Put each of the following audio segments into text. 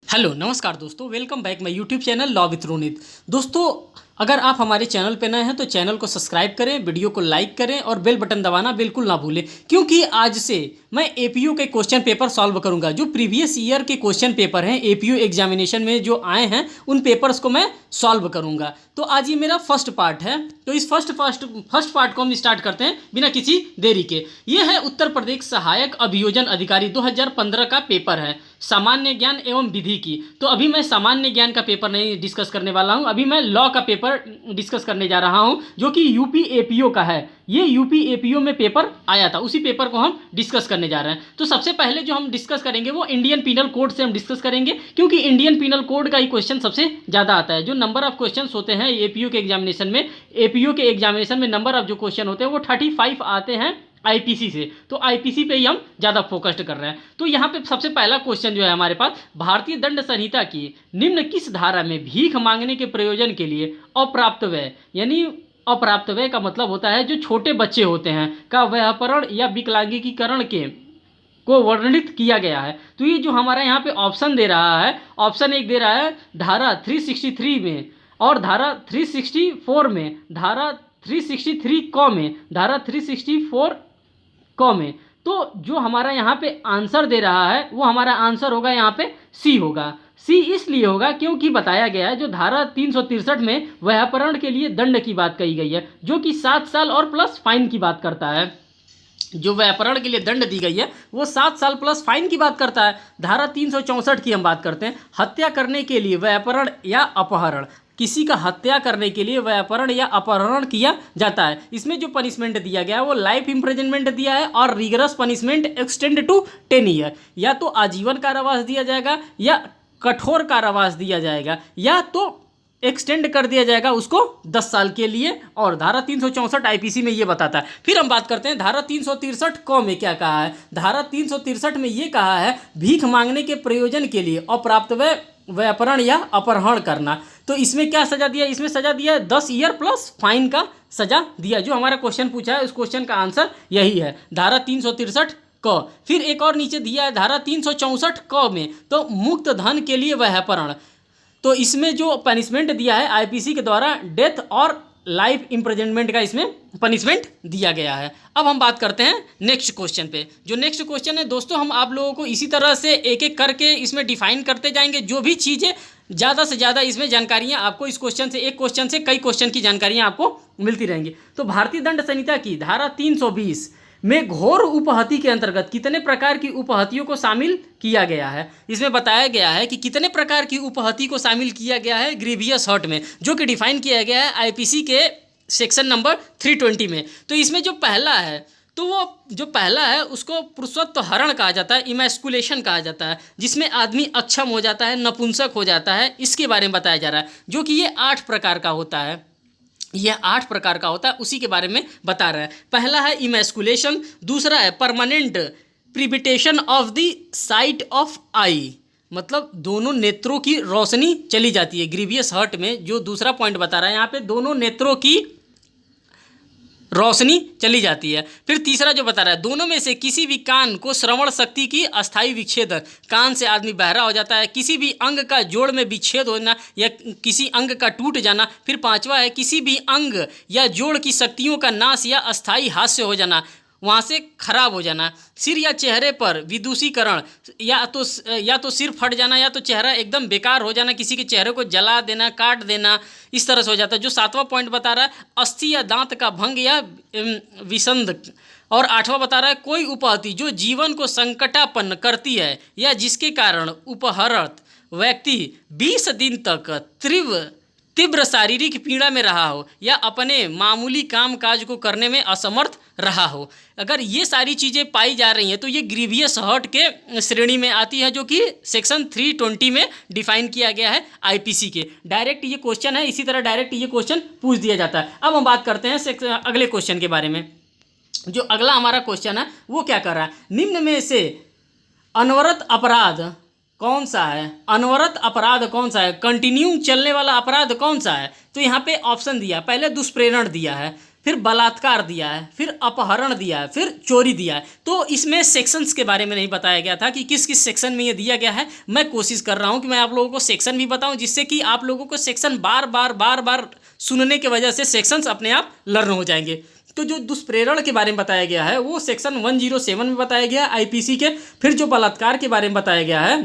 Hello नमस्कार दोस्तों, welcome back my YouTube channel law with Ronit. दोस्तों, अगर आप हमारे चैनल पे नए हैं तो चैनल को सब्सक्राइब करें, वीडियो को लाइक करें और बेल बटन दबाना बिल्कुल ना भूलें, क्योंकि आज से मैं एपीयू के क्वेश्चन पेपर सॉल्व करूंगा। जो प्रीवियस ईयर के क्वेश्चन पेपर हैं एपीयू एग्जामिनेशन में जो आए हैं उन पेपर्स को मैं सॉल्व करूंगा। तो आज ये मेरा फर्स्ट पार्ट है। तो इस फर्स्ट पार्ट को हम स्टार्ट करते हैं बिना किसी देरी के। ये है उत्तर प्रदेश सहायक अभियोजन अधिकारी 2015 का पेपर है, सामान्य ज्ञान एवं विधि की। तो अभी मैं सामान्य ज्ञान का पेपर नहीं डिस्कस करने वाला हूं, अभी मैं लॉ का पेपर डिस्कस करने जा रहा हूं जो कि यूपी एपीओ का है। ये यूपी एपीओ में पेपर आया था, उसी पेपर को हम डिस्कस करने जा रहे हैं। तो सबसे पहले जो हम डिस्कस करेंगे वो इंडियन पीनल कोड से हम डिस्कस करेंगे, क्योंकि इंडियन पीनल कोड का ही क्वेश्चन सबसे ज़्यादा आता है। जो नंबर ऑफ क्वेश्चन होते हैं एपीओ के एग्जामिनेशन में नंबर ऑफ जो क्वेश्चन होते हैं वो 35 आते हैं आईपीसी से। तो आईपीसी पे ही हम ज़्यादा फोकस्ड कर रहे हैं। तो यहाँ पे सबसे पहला क्वेश्चन जो है हमारे पास, भारतीय दंड संहिता की निम्न किस धारा में भीख मांगने के प्रयोजन के लिए अप्राप्त व्यय, यानी अप्राप्त व्यय का मतलब होता है जो छोटे बच्चे होते हैं का व्यापरण या विकलांगीकरण के को वर्णित किया गया है। तो ये जो हमारा यहाँ पे ऑप्शन दे रहा है, ऑप्शन एक दे रहा है धारा 363 में और धारा 364 में, धारा 363 क में, धारा 364 क में। तो जो हमारा यहाँ पे आंसर दे रहा है वो हमारा आंसर होगा यहाँ पे सी होगा। सी इसलिए होगा क्योंकि बताया गया है जो धारा 363 में व्यापरण के लिए दंड की बात कही गई है, जो कि 7 साल और प्लस फाइन की बात करता है। जो व्यापरण के लिए दंड दी गई है वो 7 साल प्लस फाइन की बात करता है। धारा 364 की हम बात करते हैं, हत्या करने के लिए व्यापरण या अपहरण, किसी का हत्या करने के लिए व्यापरण या अपहरण किया जाता है। इसमें जो पनिशमेंट दिया गया है वो लाइफ इम्प्रिजनमेंट दिया है और rigorous punishment extend to 10 year. या तो आजीवन कारावास दिया जाएगा या कठोर कारावास दिया जाएगा या तो एक्सटेंड कर दिया जाएगा उसको 10 साल के लिए। और धारा 364 आईपीसी में ये बताता है। फिर हम बात करते हैं धारा 363 क में क्या कहा है। धारा 363 में ये कहा है भीख मांगने के प्रयोजन के लिए अप्राप्त व्यापरण या अपहरण करना। तो इसमें क्या सजा दिया, इसमें सजा दिया है 10 ईयर प्लस फाइन का सजा दिया। जो हमारा क्वेश्चन पूछा है उस क्वेश्चन का आंसर यही है, धारा 363 क। फिर एक और नीचे दिया है धारा 364 क में, तो मुक्त धन के लिए व्यापरण। तो इसमें जो पनिशमेंट दिया है आईपीसी के द्वारा डेथ और लाइफ इम्प्रिजनमेंट का इसमें पनिशमेंट दिया गया है। अब हम बात करते हैं नेक्स्ट क्वेश्चन पे। जो नेक्स्ट क्वेश्चन है दोस्तों, हम आप लोगों को इसी तरह से एक एक करके इसमें डिफाइन करते जाएंगे। जो भी चीज़ें ज़्यादा से ज़्यादा इसमें जानकारियाँ आपको इस क्वेश्चन से, एक क्वेश्चन से कई क्वेश्चन की जानकारियाँ आपको मिलती रहेंगी। तो भारतीय दंड संहिता की धारा 320 में घोर उपहति के अंतर्गत कितने प्रकार की उपहतियों को शामिल किया गया है। इसमें बताया गया है कि कितने प्रकार की उपहति को शामिल किया गया है ग्रीवियस हर्ट में, जो कि डिफाइन किया गया है आईपीसी के सेक्शन नंबर 320 में। तो इसमें जो पहला है, तो वो जो पहला है उसको पुरुषत्व हरण कहा जाता है, इमैस्कुलेशन कहा जाता है, जिसमें आदमी अक्षम हो जाता है, नपुंसक हो जाता है। इसके बारे में बताया जा रहा है, जो कि ये 8 प्रकार का होता है। यह 8 प्रकार का होता है, उसी के बारे में बता रहा है। पहला है इमैस्कुलेशन, दूसरा है permanent privation of the sight of eye, मतलब दोनों नेत्रों की रोशनी चली जाती है। ग्रीवियस हर्ट में जो दूसरा पॉइंट बता रहा है यहाँ पे, दोनों नेत्रों की रोशनी चली जाती है। फिर तीसरा जो बता रहा है, दोनों में से किसी भी कान को श्रवण शक्ति की अस्थायी विच्छेदन, कान से आदमी बहरा हो जाता है। किसी भी अंग का जोड़ में विच्छेद होना या किसी अंग का टूट जाना। फिर पांचवा है किसी भी अंग या जोड़ की शक्तियों का नाश या अस्थायी हास्य हो जाना, वहाँ से खराब हो जाना। सिर या चेहरे पर विदूषीकरण, या तो सिर फट जाना या तो चेहरा एकदम बेकार हो जाना, किसी के चेहरे को जला देना, काट देना, इस तरह से हो जाता है। जो 7वां पॉइंट बता रहा है अस्थि या दांत का भंग या विसंध। और 8वां बता रहा है कोई उपहति जो जीवन को संकटापन्न करती है या जिसके कारण उपहर्त व्यक्ति 20 दिन तक तीव्र शारीरिक पीड़ा में रहा हो या अपने मामूली काम काज को करने में असमर्थ रहा हो। अगर ये सारी चीज़ें पाई जा रही हैं तो ये ग्रीवियस हर्ट के श्रेणी में आती है, जो कि सेक्शन 320 में डिफाइन किया गया है आईपीसी के। डायरेक्ट ये क्वेश्चन है, इसी तरह डायरेक्ट ये क्वेश्चन पूछ दिया जाता है। अब हम बात करते हैं अगले क्वेश्चन के बारे में। जो अगला हमारा क्वेश्चन है वो क्या कर रहा है, निम्न में से अनवरत अपराध कौन सा है। अनवरत अपराध कौन सा है, कंटिन्यू चलने वाला अपराध कौन सा है। तो यहाँ पे ऑप्शन दिया, पहले दुष्प्रेरण दिया है, फिर बलात्कार दिया है, फिर अपहरण दिया है, फिर चोरी दिया है। तो इसमें सेक्शंस के बारे में नहीं बताया गया था कि किस किस सेक्शन में ये दिया गया है। मैं कोशिश कर रहा हूँ कि मैं आप लोगों को सेक्शन भी बताऊँ, जिससे कि आप लोगों को सेक्शन बार बार सुनने की वजह से सेक्शंस अपने आप लर्न हो जाएंगे। तो जो दुष्प्रेरण के बारे में बताया गया है वो सेक्शन 107 में बताया गया है आईपीसी के। फिर जो बलात्कार के बारे में बताया गया है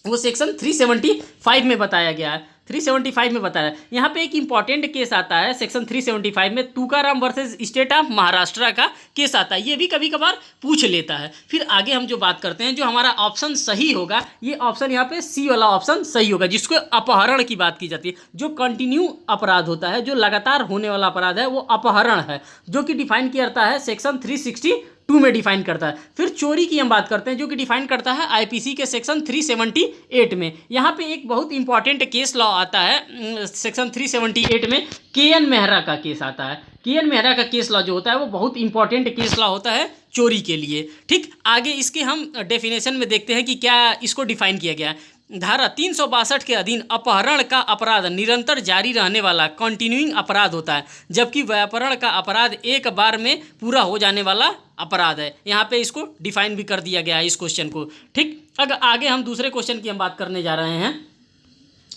वो सेक्शन 375 में बताया गया है। 375 में बताया है। यहाँ पे एक इंपॉर्टेंट केस आता है सेक्शन 375 में, Tukaram versus state of Maharashtra का केस आता है। ये भी कभी कभार पूछ लेता है। फिर आगे हम जो बात करते हैं, जो हमारा ऑप्शन सही होगा, ये ऑप्शन यहाँ पे सी वाला ऑप्शन सही होगा, जिसको अपहरण की बात की जाती है। जो कंटिन्यू अपराध होता है, जो लगातार होने वाला अपराध है, वो अपहरण है, जो कि डिफाइन किया जाता है सेक्शन 362 में डिफाइन करता है। फिर चोरी की हम बात करते हैं, जो कि डिफाइन करता है आईपीसी के सेक्शन 378 में। यहाँ पे एक बहुत इंपॉर्टेंट केस लॉ आता है सेक्शन 378 में, केएन मेहरा का केस आता है। केएन मेहरा का केस लॉ जो होता है वो बहुत इंपॉर्टेंट केस लॉ होता है चोरी के लिए। ठीक, आगे इसके हम डेफिनेशन में देखते हैं कि क्या इसको डिफाइन किया गया है। धारा 362 के अधीन अपहरण का अपराध निरंतर जारी रहने वाला कंटिन्यूइंग अपराध होता है, जबकि व्यापहरण का अपराध एक बार में पूरा हो जाने वाला अपराध है। यहाँ पे इसको डिफाइन भी कर दिया गया है इस क्वेश्चन को। ठीक, अगर आगे हम दूसरे क्वेश्चन की हम बात करने जा रहे हैं।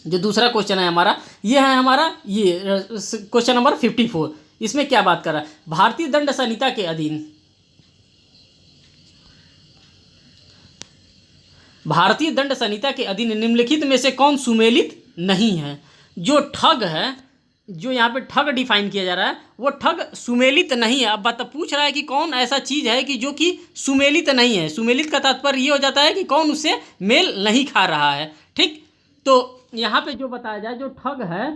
जो दूसरा क्वेश्चन है हमारा, ये है हमारा ये क्वेश्चन नंबर 54। इसमें क्या बात कर रहा है, भारतीय दंड संहिता के अधीन, भारतीय दंड संहिता के अधीन निम्नलिखित में से कौन सुमेलित नहीं है। जो ठग है, जो यहाँ पे ठग डिफाइन किया जा रहा है, वो ठग सुमेलित नहीं है। अब बात पूछ रहा है कि कौन ऐसा चीज़ है कि जो कि सुमेलित नहीं है। सुमेलित का तात्पर्य ये हो जाता है कि कौन उससे मेल नहीं खा रहा है। ठीक, तो यहाँ पे जो बताया जाए, जो ठग है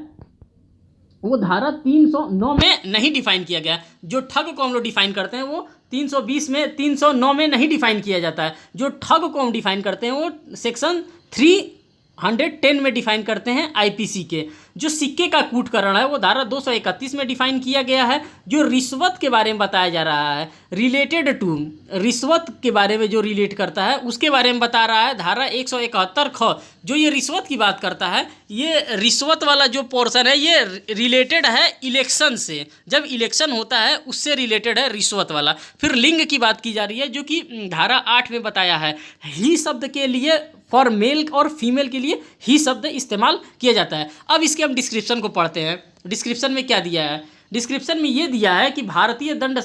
वो धारा 309 में नहीं डिफाइन किया गया। जो ठग को हम लोग डिफाइन करते हैं वो 320 में, 309 में नहीं डिफाइन किया जाता है। जो ठग को हम डिफाइन करते हैं वो सेक्शन 310 में डिफाइन करते हैं आईपीसी के। जो सिक्के का कूटकरण है वो धारा 231 में डिफाइन किया गया है। जो रिश्वत के बारे में बताया जा रहा है, रिलेटेड टू, रिश्वत के बारे में जो रिलेट करता है उसके बारे में बता रहा है धारा 171 ख। जो ये रिश्वत की बात करता है, ये रिश्वत वाला जो पोर्शन है ये रिलेटेड है इलेक्शन से। जब इलेक्शन होता है उससे रिलेटेड है रिश्वत वाला। फिर लिंग की बात की जा रही है, जो कि धारा 8 में बताया है, ही शब्द के लिए फॉर मेल और फीमेल के लिए ही शब्द इस्तेमाल किया जाता है। अब इसके हम डिस्क्रिप्शन को पढ़ते हैं। डिस्क्रिप्शन में क्या दिया है, डिस्क्रिप्शन में ये दिया है कि भारतीय दंड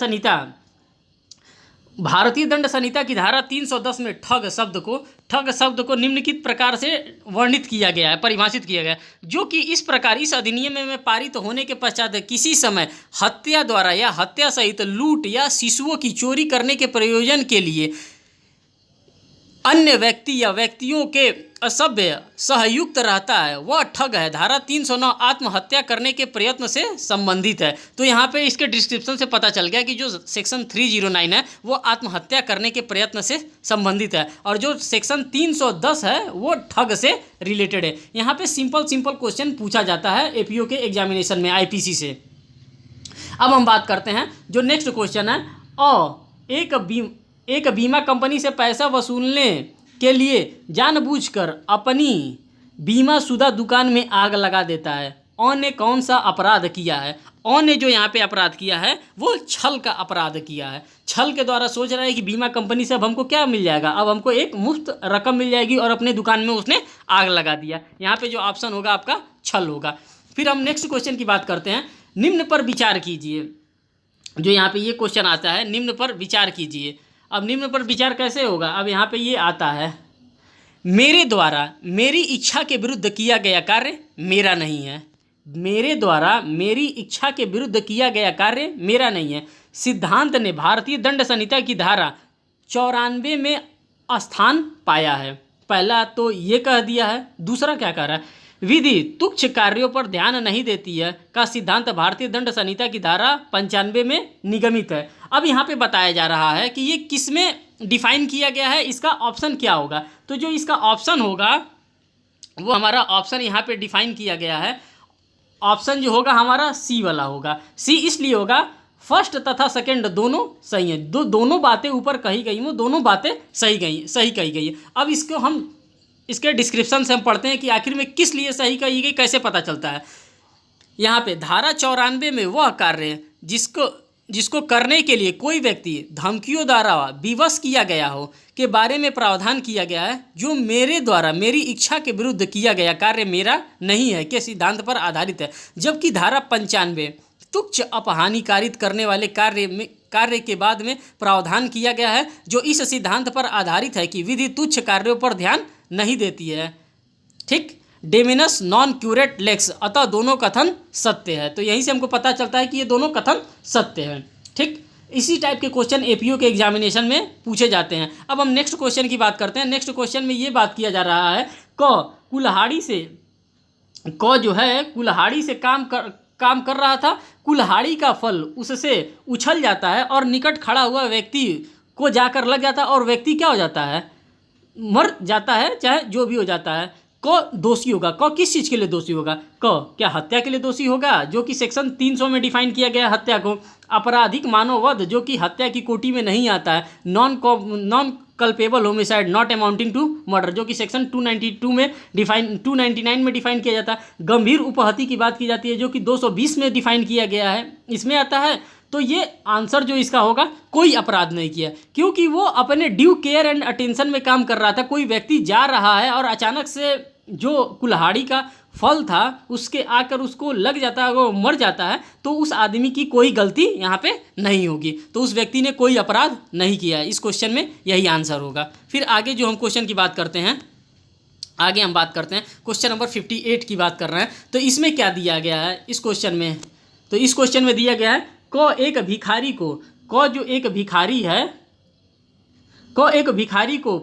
संहिता की धारा 310 में ठग शब्द को निम्नलिखित प्रकार से वर्णित किया गया है, परिभाषित किया गया है, जो कि इस प्रकार इस अधिनियम में पारित होने के पश्चात किसी समय हत्या द्वारा या हत्या सहित लूट या शिशुओं की चोरी करने के प्रयोजन के लिए अन्य व्यक्ति या व्यक्तियों के असभ्य सहयुक्त रहता है, वह ठग है। धारा 309 आत्महत्या करने के प्रयत्न से संबंधित है। तो यहाँ पे इसके डिस्क्रिप्शन से पता चल गया कि जो सेक्शन 309 है वो आत्महत्या करने के प्रयत्न से संबंधित है, और जो सेक्शन 310 है वो ठग से रिलेटेड है। यहाँ पे सिंपल क्वेश्चन पूछा जाता है एपीओ के एग्जामिनेशन में आईपीसी से। अब हम बात करते हैं जो नेक्स्ट क्वेश्चन है, एक बीमा कंपनी से पैसा वसूलने के लिए जानबूझकर अपनी बीमाशुदा दुकान में आग लगा देता है। ने कौन सा अपराध किया है? ने जो यहाँ पे अपराध किया है वो छल का अपराध किया है। छल के द्वारा सोच रहा है कि बीमा कंपनी से अब हमको क्या मिल जाएगा, अब हमको एक मुफ्त रकम मिल जाएगी, और अपने दुकान में उसने आग लगा दिया। यहाँ पे जो ऑप्शन होगा आपका छल होगा। फिर हम नेक्स्ट क्वेश्चन की बात करते हैं, निम्न पर विचार कीजिए। जो यहाँ पे ये क्वेश्चन आता है, निम्न पर विचार कीजिए। अब निम्न पर विचार कैसे होगा, अब यहाँ पे ये आता है, मेरे द्वारा मेरी इच्छा के विरुद्ध किया गया कार्य मेरा नहीं है। मेरे द्वारा मेरी इच्छा के विरुद्ध किया गया कार्य मेरा नहीं है। सिद्धांत ने भारतीय दंड संहिता की धारा 94 में स्थान पाया है। पहला तो ये कह दिया है, दूसरा क्या कह रहा है, विधि तुच्छ कार्यों पर ध्यान नहीं देती है का सिद्धांत भारतीय दंड संहिता की धारा 95 में निगमित है। अब यहाँ पे बताया जा रहा है कि ये किस में डिफाइन किया गया है, इसका ऑप्शन क्या होगा। तो जो इसका ऑप्शन होगा वो हमारा ऑप्शन यहाँ पे डिफाइन किया गया है, ऑप्शन जो होगा हमारा सी वाला होगा। सी इसलिए होगा, फर्स्ट तथा सेकंड दोनों सही हैं। दोनों बातें ऊपर कही गई, वो दोनों बातें सही कही गई है। अब इसको हम इसके डिस्क्रिप्शन से हम पढ़ते हैं कि आखिर में किस लिए सही कही गई, कैसे पता चलता है। यहाँ पे धारा 94 में वह कार्य जिसको जिसको करने के लिए कोई व्यक्ति धमकियों द्वारा विवश किया गया हो के बारे में प्रावधान किया गया है, जो मेरे द्वारा मेरी इच्छा के विरुद्ध किया गया कार्य मेरा नहीं है के सिद्धांत पर आधारित है। जबकि धारा 95 तुच्छ अपहानिकारित करने वाले कार्य के बाद में प्रावधान किया गया है, जो इस सिद्धांत पर आधारित है कि विधि तुच्छ कार्यों पर ध्यान नहीं देती है। ठीक, डेमिनस नॉन क्यूरेट लेक्स, अतः दोनों कथन सत्य है। तो यहीं से हमको पता चलता है कि ये दोनों कथन सत्य हैं। ठीक, इसी टाइप के क्वेश्चन एपीओ के एग्जामिनेशन में पूछे जाते हैं। अब हम नेक्स्ट क्वेश्चन की बात करते हैं। नेक्स्ट क्वेश्चन में ये बात किया जा रहा है कुल्हाड़ी से काम कर रहा था, कुल्हाड़ी का फल उससे उछल जाता है और निकट खड़ा हुआ व्यक्ति को जाकर लग जाता है और व्यक्ति क्या हो जाता है, मर जाता है, चाहे जो भी हो जाता है। दोषी होगा। किस चीज़ के लिए दोषी होगा? क्या हत्या के लिए दोषी होगा, जो कि सेक्शन 300 में डिफाइन किया गया हत्या को। आपराधिक मानववध, जो कि हत्या की कोटि में नहीं आता है। Non culpable homicide not amounting to murder, जो कि सेक्शन 299 में डिफाइन किया जाता है। गंभीर उपहति की बात की जाती है, जो कि 220 में डिफाइन किया गया है, इसमें आता है। तो ये आंसर जो इसका होगा, कोई अपराध नहीं किया, क्योंकि वो अपने ड्यू केयर एंड अटेंशन में काम कर रहा था। कोई व्यक्ति जा रहा है और अचानक से जो कुल्हाड़ी का फल था उसके आकर उसको लग जाता है, वो मर जाता है, तो उस आदमी की कोई गलती यहाँ पे नहीं होगी। तो उस व्यक्ति ने कोई अपराध नहीं किया। इस क्वेश्चन में यही आंसर होगा। फिर आगे जो हम क्वेश्चन की बात करते हैं, क्वेश्चन नंबर 58 की बात कर रहे हैं। तो इसमें क्या दिया गया है इस क्वेश्चन में? तो इस क्वेश्चन में दिया गया है एक भिखारी को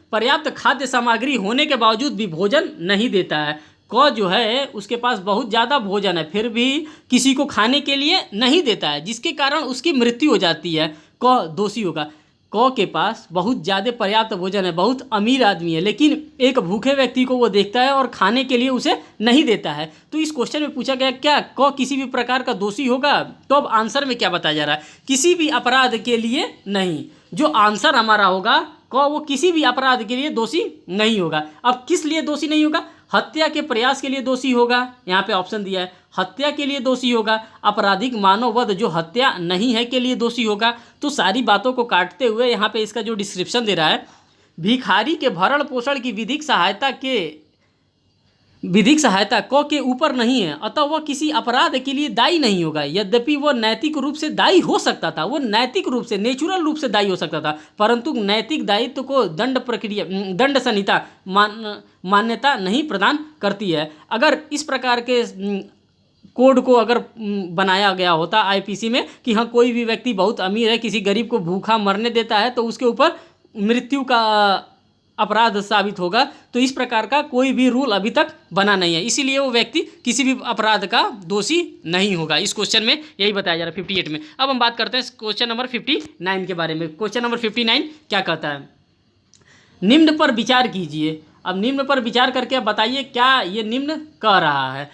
पर्याप्त खाद्य सामग्री होने के बावजूद भी भोजन नहीं देता है। जो है उसके पास बहुत ज़्यादा भोजन है, फिर भी किसी को खाने के लिए नहीं देता है, जिसके कारण उसकी मृत्यु हो जाती है। दोषी होगा। के पास बहुत ज़्यादा पर्याप्त भोजन है, बहुत अमीर आदमी है, लेकिन एक भूखे व्यक्ति को वो देखता है और खाने के लिए उसे नहीं देता है। तो इस क्वेश्चन में पूछा गया क्या किसी भी प्रकार का दोषी होगा? तो अब आंसर में क्या बताया जा रहा है? किसी भी अपराध के लिए नहीं। जो आंसर हमारा होगा वो किसी भी अपराध के लिए दोषी नहीं होगा। अब किस लिए दोषी नहीं होगा? हत्या के प्रयास के लिए दोषी होगा, यहाँ पे ऑप्शन दिया है, हत्या के लिए दोषी होगा, आपराधिक मानववध जो हत्या नहीं है के लिए दोषी होगा। तो सारी बातों को काटते हुए यहाँ पे इसका जो डिस्क्रिप्शन दे रहा है, भिखारी के भरण पोषण की विधिक सहायता के ऊपर नहीं है, अतः वह किसी अपराध के लिए दायी नहीं होगा। यद्यपि वह नैतिक रूप से दायी हो सकता था, वो नैतिक रूप से नेचुरल रूप से दायी हो सकता था, परंतु नैतिक दायित्व को दंड संहिता मान्यता नहीं प्रदान करती है। अगर इस प्रकार के कोड को अगर बनाया गया होता आईपीसी में कि हाँ कोई भी व्यक्ति बहुत अमीर है, किसी गरीब को भूखा मरने देता है, तो उसके ऊपर मृत्यु का अपराध साबित होगा। तो इस प्रकार का कोई भी रूल अभी तक बना नहीं है, इसीलिए वो व्यक्ति किसी भी अपराध का दोषी नहीं होगा। इस क्वेश्चन में यही बताया जा रहा है 58 में। अब हम बात करते हैं क्वेश्चन नंबर 59 के बारे में। क्वेश्चन नंबर 59 क्या कहता है? निम्न पर विचार कीजिए। अब निम्न पर विचार करके अब बताइए क्या ये निम्न कह रहा है।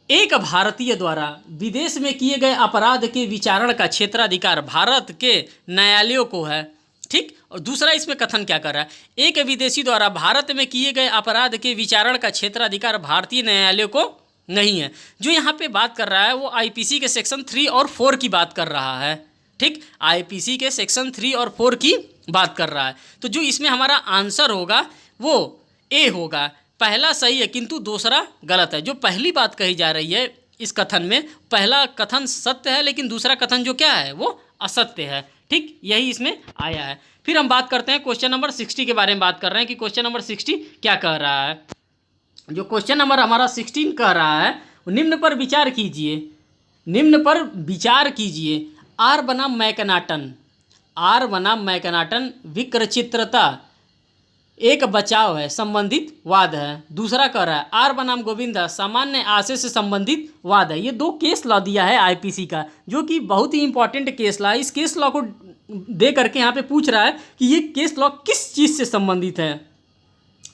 एक भारतीय द्वारा विदेश में किए गए अपराध के विचारण का क्षेत्राधिकार भारत के न्यायालयों को है। ठीक, और दूसरा इसमें कथन क्या कर रहा है? एक विदेशी द्वारा भारत में किए गए अपराध के विचारण का क्षेत्राधिकार भारतीय न्यायालयों को नहीं है। जो यहाँ पे बात कर रहा है वो आईपीसी के सेक्शन 3 और 4 की बात कर रहा है। ठीक, आईपीसी के सेक्शन 3 और 4 की बात कर रहा है। तो जो इसमें हमारा आंसर होगा वो ए होगा। पहला सही है किंतु दूसरा गलत है। जो पहली बात कही जा रही है इस कथन में, पहला कथन सत्य है, लेकिन दूसरा कथन जो क्या है वो असत्य है। ठीक, यही इसमें आया है। फिर हम बात करते हैं क्वेश्चन नंबर 60 के बारे में बात कर रहे हैं कि क्वेश्चन नंबर 60 क्या कह रहा है। जो क्वेश्चन नंबर हमारा 16 कह रहा है, निम्न पर विचार कीजिए। आर बनाम मैकनाटन विक्रचित्रता एक बचाव है, संबंधित वाद है। दूसरा कह रहा है आर बनाम गोविंदा सामान्य आशय से संबंधित वाद है। ये दो केस लॉ दिया है आईपीसी का, जो कि बहुत ही इंपॉर्टेंट केस लॉ है। इस केस लॉ को दे करके यहाँ पे पूछ रहा है कि ये केस लॉ किस चीज़ से संबंधित है।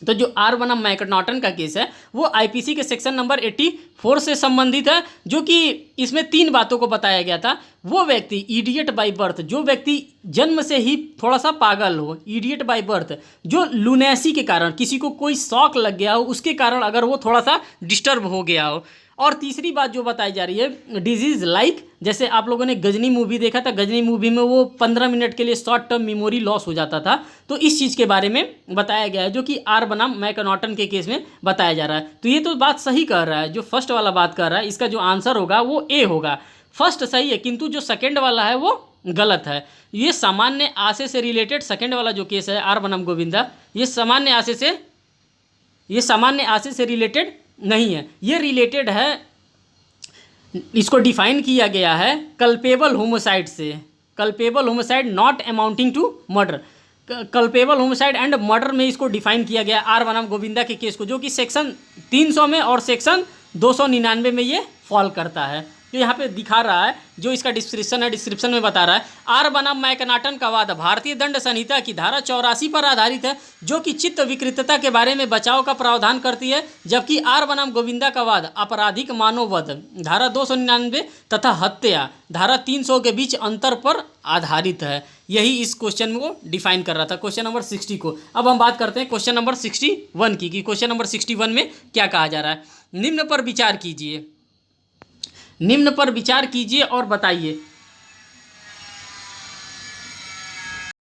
तो जो आर बनाम मैकनाटन का केस है वो आईपीसी के सेक्शन नंबर 84 से संबंधित है, जो कि इसमें 3 बातों को बताया गया था। वो व्यक्ति इडियट बाय बर्थ, जो व्यक्ति जन्म से ही थोड़ा सा पागल हो, इडियट बाय बर्थ, जो लुनेसी के कारण किसी को कोई शौक लग गया हो, उसके कारण अगर वो थोड़ा सा डिस्टर्ब हो गया हो, और तीसरी बात जो बताई जा रही है, डिजीज़ लाइक, जैसे आप लोगों ने गजनी मूवी देखा था, गजनी मूवी में वो 15 मिनट के लिए शॉर्ट टर्म मेमोरी लॉस हो जाता था, तो इस चीज़ के बारे में बताया गया है, जो कि आर बनाम मैकनॉटन के केस में बताया जा रहा है। तो ये तो बात सही कह रहा है, जो फर्स्ट वाला बात कर रहा है, इसका जो आंसर होगा वो ए होगा। फर्स्ट सही है, किंतु जो सेकेंड वाला है वो गलत है। ये सामान्य आशय से रिलेटेड सेकेंड वाला जो केस है आर बनाम गोविंदा, ये सामान्य आशय से रिलेटेड नहीं है, ये रिलेटेड है, इसको डिफाइन किया गया है कल्पेबल होमोसाइड से। Culpable homicide not amounting to murder, culpable homicide and murder में इसको डिफाइन किया गया आर बनाम गोविंदा के केस को, जो कि सेक्शन 300 में और सेक्शन 299 में ये फॉल करता है। तो यहाँ पे दिखा रहा है, जो इसका डिस्क्रिप्शन है, डिस्क्रिप्शन में बता रहा है, आर बनाम मैकनाटन का वाद भारतीय दंड संहिता की धारा 84 पर आधारित है, जो कि चित्त विकृतता के बारे में बचाव का प्रावधान करती है, जबकि आर बनाम गोविंदा का वाद आपराधिक मानववध धारा 299 तथा हत्या धारा 300 के बीच अंतर पर आधारित है। यही इस क्वेश्चन को डिफाइन कर रहा था, क्वेश्चन नंबर 60 को। अब हम बात करते हैं क्वेश्चन नंबर 61 की, कि क्वेश्चन नंबर 61 में क्या कहा जा रहा है। निम्न पर विचार कीजिए और बताइए